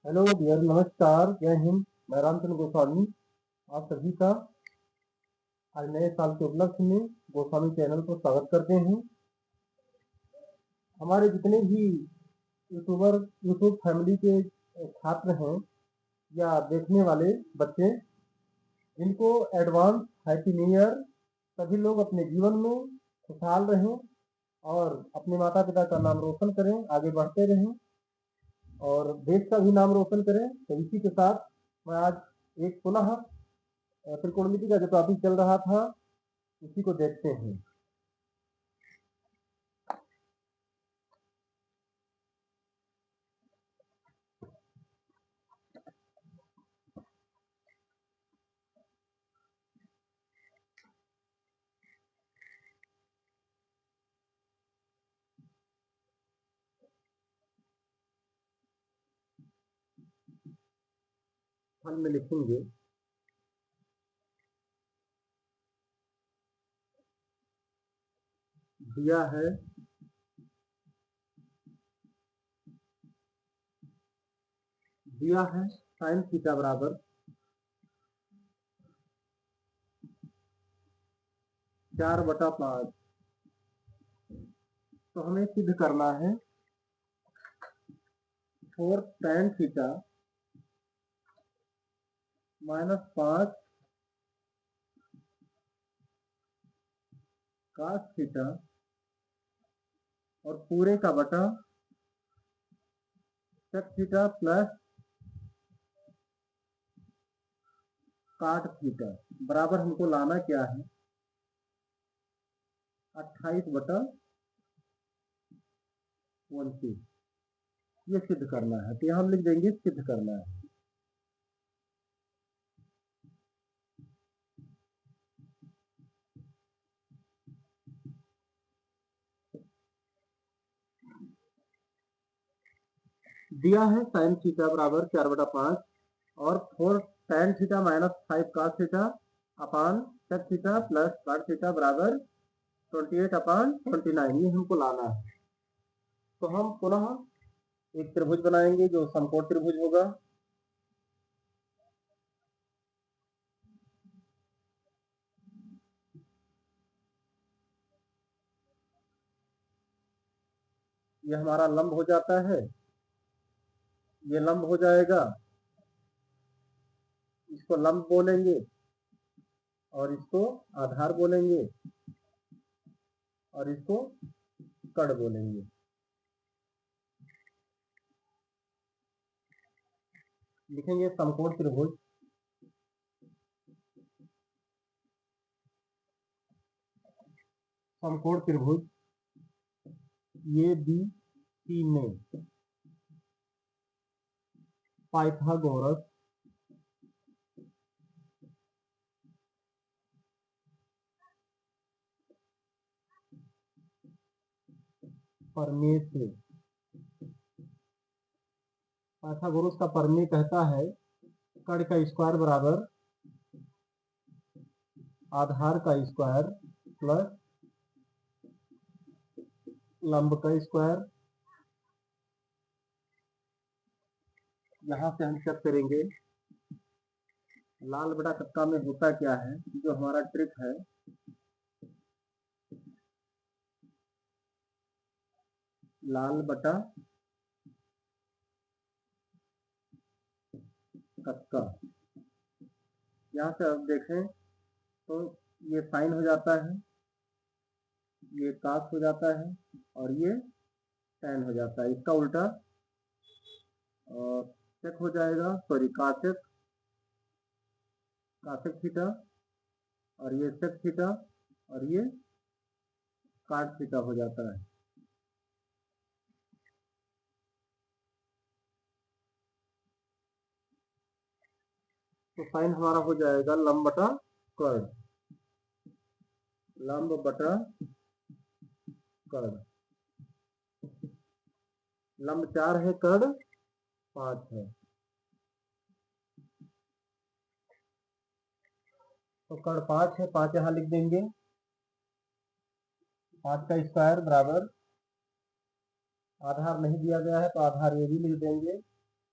Hello dear, नमस्कार, जय हिंद। मैं रामचंद्र गोस्वामी आप सभी का आज नए साल के उपलक्ष्य में गोस्वामी चैनल को स्वागत करते हैं। हमारे जितने भी यूट्यूब फैमिली के छात्र हैं या देखने वाले बच्चे, इनको एडवांस हैप्पी न्यू ईयर। सभी लोग अपने जीवन में खुशहाल रहें और अपने माता पिता का नाम रोशन करें, आगे बढ़ते रहें और देश का भी नाम रोशन करें। तो इसी के साथ मैं आज एक पुनः त्रिकोणमिति का जो टॉपिक चल रहा था उसी को देखते हैं। फल में लिखेंगे दिया है साइन थीटा बराबर 4/5। तो हमें सिद्ध करना है 4 tan थीटा -5 cos थीटा और पूरे का बटा sec थीटा प्लस काट थीटा बराबर हमको लाना क्या है 28/29। ये सिद्ध करना है, तो यहाँ हम लिख देंगे सिद्ध करना है। दिया है साइन थीटा बराबर 4/5 और 4 tan theta -5 cos theta upon sec theta plus cot theta बराबर 28/29। ये हमको लाना है। तो हम पुनः एक त्रिभुज बनाएंगे जो समकोण त्रिभुज होगा। ये हमारा लंब हो जाता है, ये लंब हो जाएगा, इसको लंब बोलेंगे और इसको आधार बोलेंगे और इसको कड़ बोलेंगे। लिखेंगे समकोण त्रिभुज ये बी सी में पाइथागोरस प्रमेय से, पाइथागोरस का प्रमेय कहता है कड़ का स्क्वायर बराबर आधार का स्क्वायर प्लस लंब का स्क्वायर। यहां से हम चेक करेंगे लाल बटा कक्का में होता क्या है, जो हमारा ट्रिक है। लाल बटा कक्का, यहाँ से आप देखें तो ये साइन हो जाता है, ये कास हो जाता है और ये टैन हो जाता है। इसका उल्टा और सेक हो जाएगा, सॉरी कासेक थीटा और ये सेक थीटा और ये काट थीटा हो जाता है। तो साइन हमारा हो जाएगा लंब बटा कर्ण, लंब बटा कर्ण। लंब 4 है, कर्ण 5 है। तो कर्ण 5 है, 5 यहां लिख देंगे। 5 का स्क्वायर बराबर, आधार नहीं दिया गया है तो आधार ये भी लिख देंगे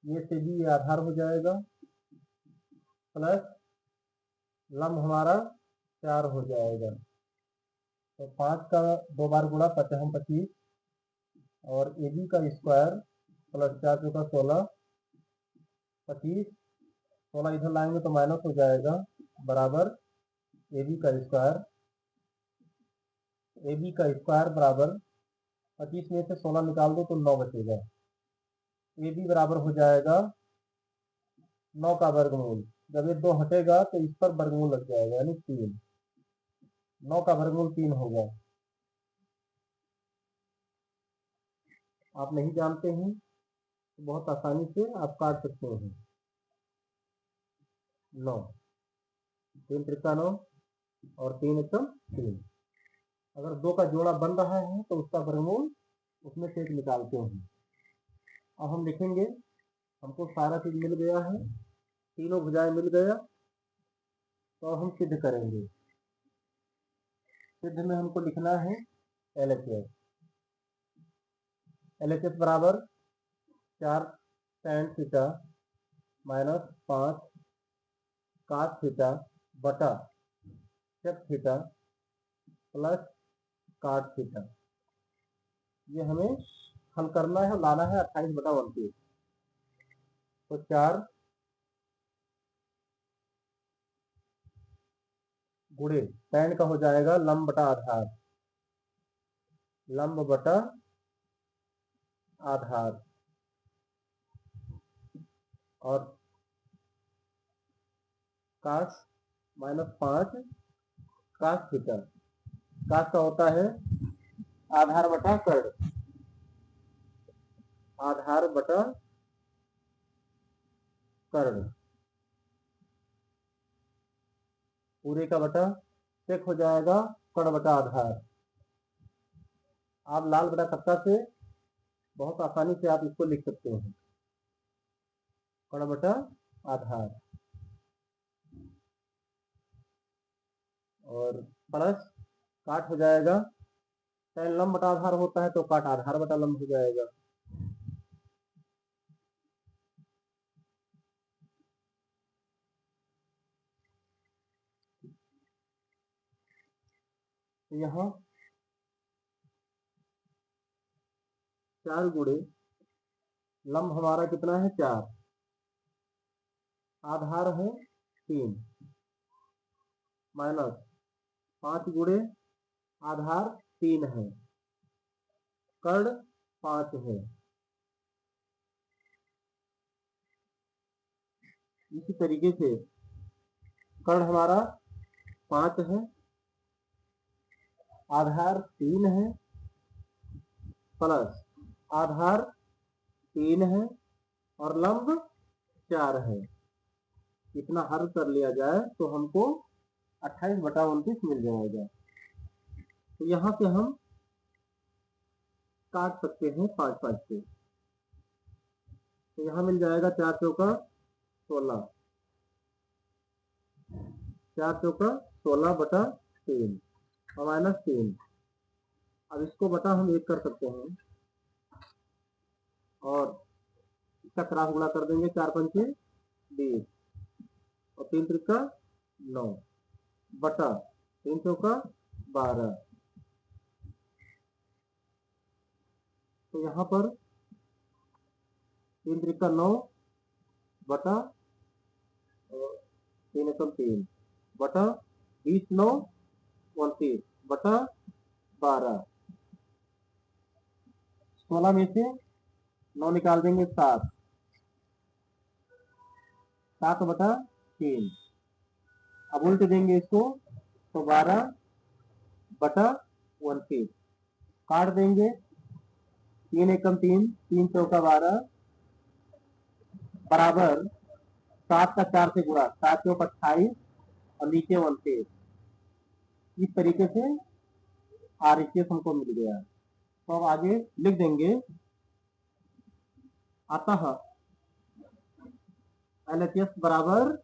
ए से बी आधार हो जाएगा, प्लस लंब हमारा 4 हो जाएगा। तो 5 का 2 बार गुणा 55 25, और ए बी का स्क्वायर प्लस 4 चौका 16 25, 16 इधर लाएंगे तो माइनस हो जाएगा, बराबर ए बी का स्क्वायर। ए बी का स्क्वायर बराबर 25 में से 16 निकाल दो तो 9 बचेगा। ए बी बराबर हो जाएगा 9 का वर्गमूल। जब ये 2 हटेगा तो इस पर वर्गमूल लग जाएगा, यानी 3। 9 का वर्गमूल 3 होगा। आप नहीं जानते हैं तो बहुत आसानी से आप काट सकते हैं। 9 3 त्रिका 9 और 3 एकम 3। अगर 2 का जोड़ा बन रहा है तो उसका वर्गमूल उसमें से एक निकालते हैं। अब हम लिखेंगे, हमको सारा चीज मिल गया है, तीनों भुजाएं मिल गया, तो हम सिद्ध करेंगे। सिद्ध में हमको लिखना है LHS। LHS बराबर 4 tan theta minus 5 cos theta बटा sec theta plus cot theta. ये हमें हल करना है, लाना है 28/29। तो 4 गुणे tan का हो जाएगा लंब बटा आधार, लंब बटा आधार, और cos minus 5 cos theta. cos का होता है आधार बटा कर्ण, आधार बटा कर्ण, पूरे का बटा सेक हो जाएगा कर्ण बटा आधार। आप लाल बटा तख्ता से बहुत आसानी से आप इसको लिख सकते हैं, कर्ण बटा आधार, और प्लस काट हो जाएगा। tan लंब बटा आधार होता है तो काट आधार बटा लंब हो जाएगा। तो यहाँ 4 गुणे लंब हमारा कितना है 4, आधार है 3, माइनस 5 गुणे आधार 3 है, कर्ण 5 है। इसी तरीके से कर्ण हमारा 5 है, आधार 3 है, प्लस आधार 3 है, और लंब 4 है। इतना हल कर लिया जाए तो हमको 28/29 मिल जाएगा। तो यहाँ से हम काट सकते हैं 5-5 से। तो यहाँ मिल जाएगा 4 चौका 16, 4 चौका 16 बटा 3 और माइनस 3। अब इसको बटा हम 1 कर सकते हैं, और इसका क्रॉस गुणा कर देंगे, 4 पंचे 20 और 3 त्रिका 9 बटा 3 चौका 12। तो यहाँ पर 3 त्रिका 9 बटा 3 एकम 3 बटा 20 9 29 बटा 12। 16 में से 9 निकाल देंगे 7, 7 बटा 3। अब उल्ट देंगे इसको तो 12 बटा 29, काट देंगे 3 एकम 3, 3 चौका 12 बराबर 7 का 4 से गुणा, 7 चौक 28 और नीचे 29। इस तरीके से RHS हमको मिल गया। तो अब आगे लिख देंगे, अतः LHS बराबर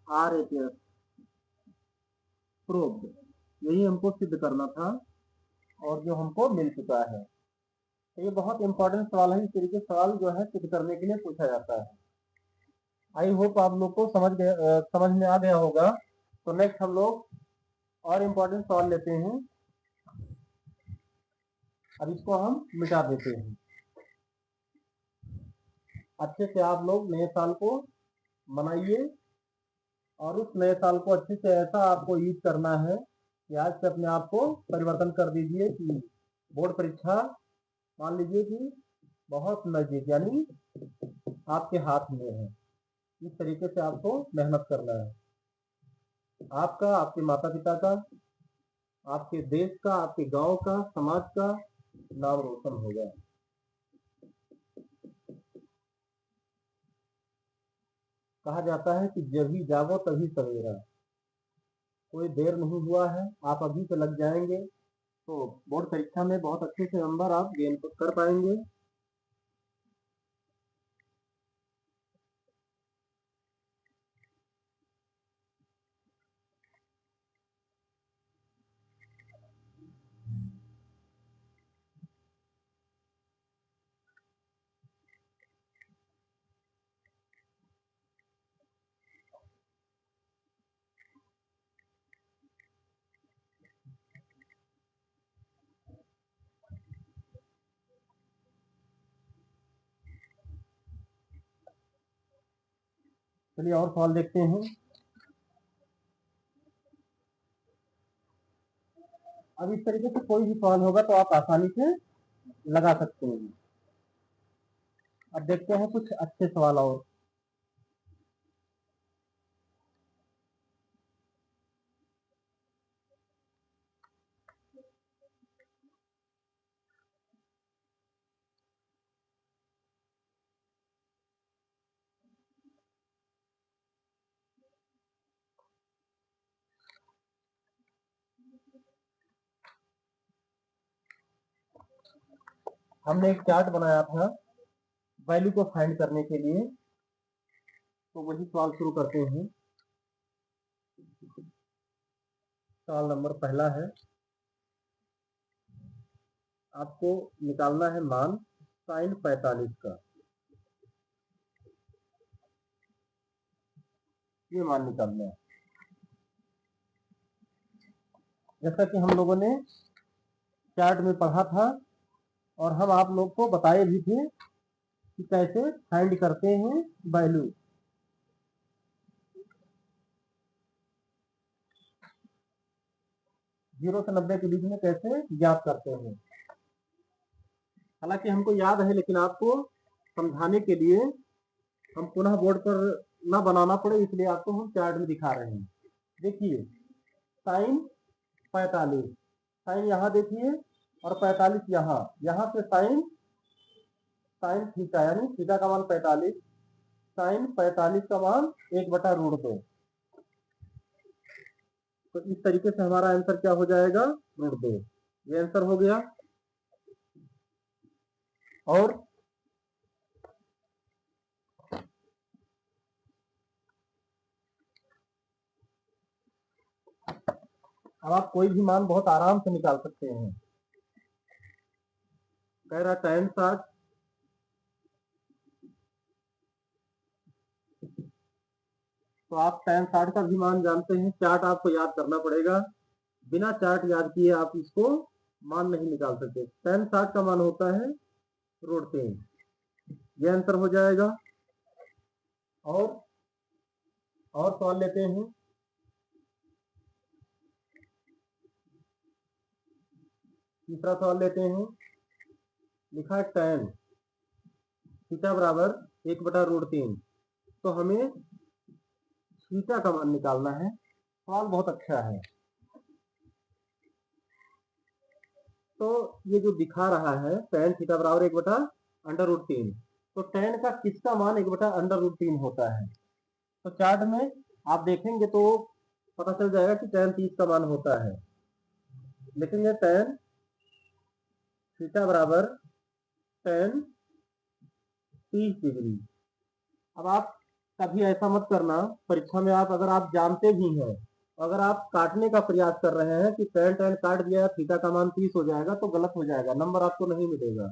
RHS प्रूव्ड। यही हमको सिद्ध करना था और जो हमको मिल चुका है। तो ये बहुत इंपॉर्टेंट सवाल है। इस तरीके सवाल जो है सिद्ध करने के लिए पूछा जाता है। आई होप आप लोग को समझ में आ गया होगा। तो नेक्स्ट हम लोग और इम्पोर्टेंट सवाल लेते हैं। अब इसको हम मिटा देते हैं। अच्छे से आप लोग नए साल को मनाइए और उस नए साल को अच्छे से ऐसा आपको यूज करना है कि आज से अपने आप को परिवर्तन कर दीजिए कि बोर्ड परीक्षा मान लीजिए कि बहुत नजदीक यानी आपके हाथ में है। इस तरीके से आपको मेहनत करना है। आपका, आपके माता पिता का, आपके देश का, आपके गांव का, समाज का नाम रोशन होगा। कहा जाता है कि जब भी जागो तभी सवेरा। कोई देर नहीं हुआ है, आप अभी से लग जाएंगे तो बोर्ड परीक्षा में बहुत अच्छे से नंबर आप गेन कर पाएंगे। चलिए और सवाल देखते हैं। अब इस तरीके से कोई भी सवाल होगा तो आप आसानी से लगा सकते हैं। अब देखते हैं कुछ अच्छे सवाल और। हमने एक चार्ट बनाया था वैल्यू को फाइंड करने के लिए, तो वही सवाल शुरू करते हैं। सवाल नंबर पहला है, आपको निकालना है मान साइन 45 का। ये मान निकालना है। जैसा कि हम लोगों ने चार्ट में पढ़ा था और हम आप लोग को बताए भी थे कि कैसे फाइंड करते हैं वैल्यू। जीरो से 90 के बीच में कैसे ज्ञात करते हैं। हालांकि हमको याद है, लेकिन आपको समझाने के लिए हम पुनः बोर्ड पर ना बनाना पड़े इसलिए आपको हम चार्ट में दिखा रहे हैं। देखिए साइन 45, साइन यहाँ देखिए और 45 यहाँ, यहाँ से साइन साइन थीटा यानी थीटा का मान 45, साइन 45 का मान 1/√2। तो इस तरीके से हमारा आंसर क्या हो जाएगा, √2। ये आंसर हो गया। और अब आप कोई भी मान बहुत आराम से निकाल सकते हैं। कह रहा tan 60, तो आप tan 60 का भी मान जानते हैं। चार्ट आपको याद करना पड़ेगा, बिना चार्ट याद किए आप इसको मान नहीं निकाल सकते। tan 60 का मान होता है √3। ये आंसर हो जाएगा। और सवाल लेते हैं। तीसरा सवाल लेते हैं। लिखा है tan थीटा बराबर 1/√3। तो हमें थीटा का मान निकालना है। सवाल बहुत अच्छा है। तो ये जो दिखा रहा है tan थीटा बराबर 1/√3, तो tan का किसका मान 1/√3 होता है। तो चार्ट में आप देखेंगे तो पता चल जाएगा कि tan 30 का मान होता है। लेकिन ये tan थीटा बराबर tan 30 डिग्री। अब आप कभी ऐसा मत करना परीक्षा में, आप अगर आप जानते भी हैं, अगर आप काटने का प्रयास कर रहे हैं कि tan tan काट दिया थीटा का मान 30 हो जाएगा, तो गलत हो जाएगा, नंबर आपको नहीं मिलेगा।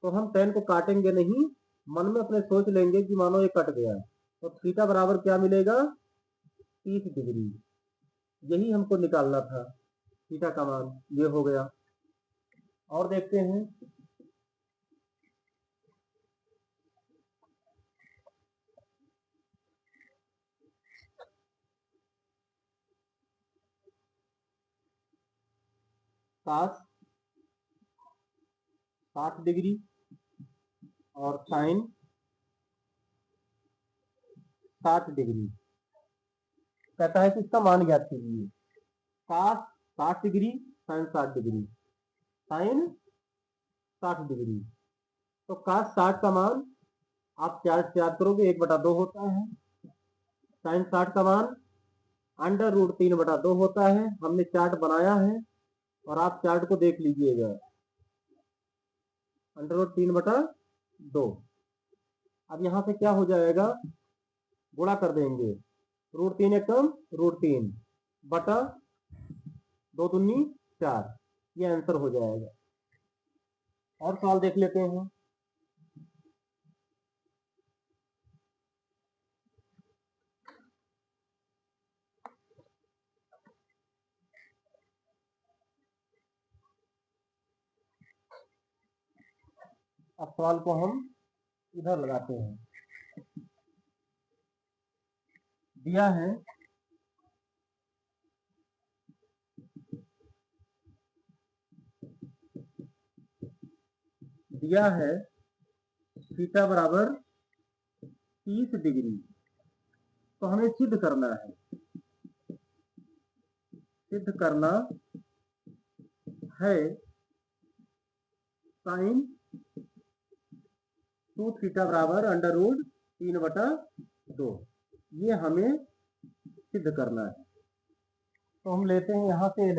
तो हम tan को काटेंगे नहीं, मन में अपने सोच लेंगे कि मानो ये कट गया, तो थीटा बराबर क्या मिलेगा, 30 डिग्री। यही हमको निकालना था, थीटा का मान ये हो गया। और देखते हैं, cos 60 डिग्री और साइन 60 डिग्री। कहता है कि इसका मान ज्ञात कीजिए। cos 60 degree, sine 60 degree, sine 60 degree. तो cos 60 का मान आप चार्ट याद करोगे 1/2 होता है, साइन 60 का मान √3/2 होता है। हमने चार्ट बनाया है और आप चार्ट को देख लीजिएगा, √3/2। अब यहाँ से क्या हो जाएगा, गुणा कर देंगे, √3 एकम √3 बटा 2 दूनी 4, ये आंसर हो जाएगा। और सवाल देख लेते हैं। अब सवाल को हम इधर लगाते हैं। दिया है थीटा बराबर 30 डिग्री, तो हमें सिद्ध करना है, साइन 2 थीटा बराबर √3/2, ये हमें सिद्ध करना है। तो हम लेते हैं यहाँ से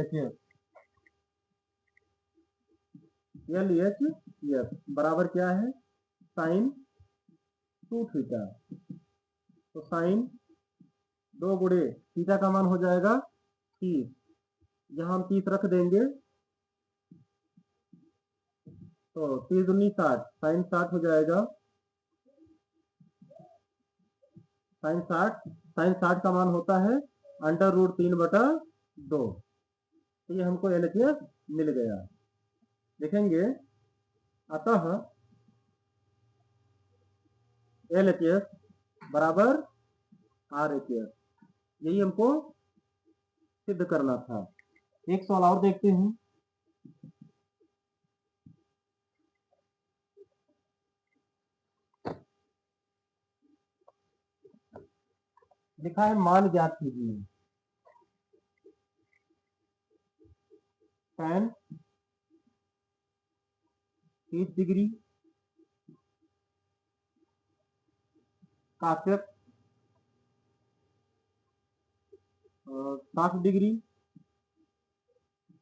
LHS बराबर क्या है, साइन 2 थीटा, तो साइन 2 गुणे थीटा का मान हो जाएगा 30, यहाँ हम 30 रख देंगे, तो 30 दूनी 60, साइन 60 हो जाएगा, साइन 60 का मान होता है √3/2, तो ये हमको LHS मिल गया। देखेंगे, अतः LHS बराबर RHS, यही हमको सिद्ध करना था। एक सवाल और देखते हैं। लिखा है मान ज्ञात कीजिए, tan 30 degree cosec 60 degree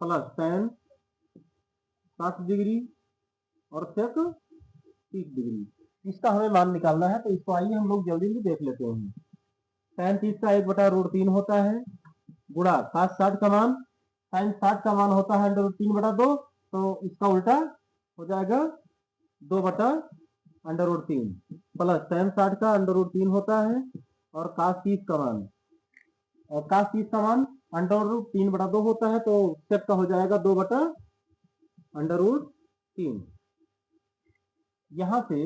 plus tan 60 degree और सेक 30 डिग्री, इसका हमें मान निकालना है। तो इसको आइए हम लोग जल्दी से देख लेते हैं। tan 30 का 1/√3 होता है, गुणा cos 60 का मान, sin 60 का मान होता है √3/2, तो इसका उल्टा हो जाएगा 2/√3 प्लस tan 60 का √3 होता है और cos 30 का मान, और cos 30 का मान √3/2 होता है, तो सेक का हो जाएगा 2/√3। यहां से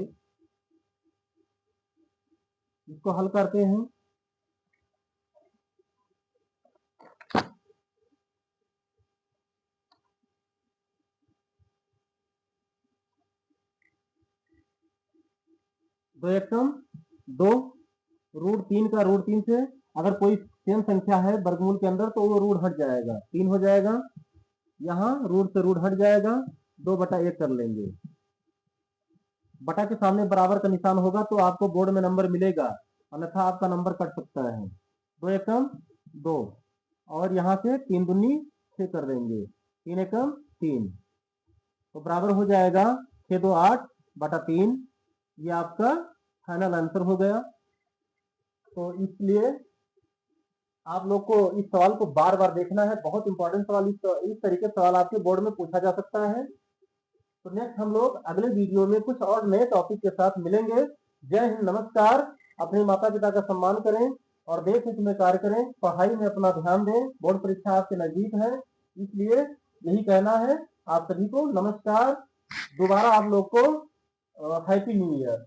इसको हल करते हैं। दो एकम 2, √3 का √3 से अगर कोई सेम संख्या है वर्गमूल के अंदर तो वो रूट हट जाएगा, 3 हो जाएगा, यहाँ रूट से रूट हट जाएगा, 2/1 कर लेंगे। बटा के सामने बराबर का निशान होगा तो आपको बोर्ड में नंबर मिलेगा, अन्यथा आपका नंबर कट सकता है। 2 एकम 2 और यहाँ से 3 दूनी 6 कर देंगे, 3 एकम 3, तो बराबर हो जाएगा 6 2 8/3। ये आपका फाइनल आंसर हो गया। तो इसलिए आप लोग को इस सवाल को बार बार देखना है, बहुत इंपॉर्टेंट सवाल, इस तरीके से सवाल आपके बोर्ड में पूछा जा सकता है। तो नेक्स्ट हम लोग अगले वीडियो में कुछ और नए टॉपिक के साथ मिलेंगे। जय हिंद, नमस्कार। अपने माता पिता का सम्मान करें और देश हित में कार्य करें, पढ़ाई में अपना ध्यान दें। बोर्ड परीक्षा आपके नजदीक है, इसलिए यही कहना है आप सभी को। नमस्कार। दोबारा आप लोग को हैप्पी न्यू ईयर।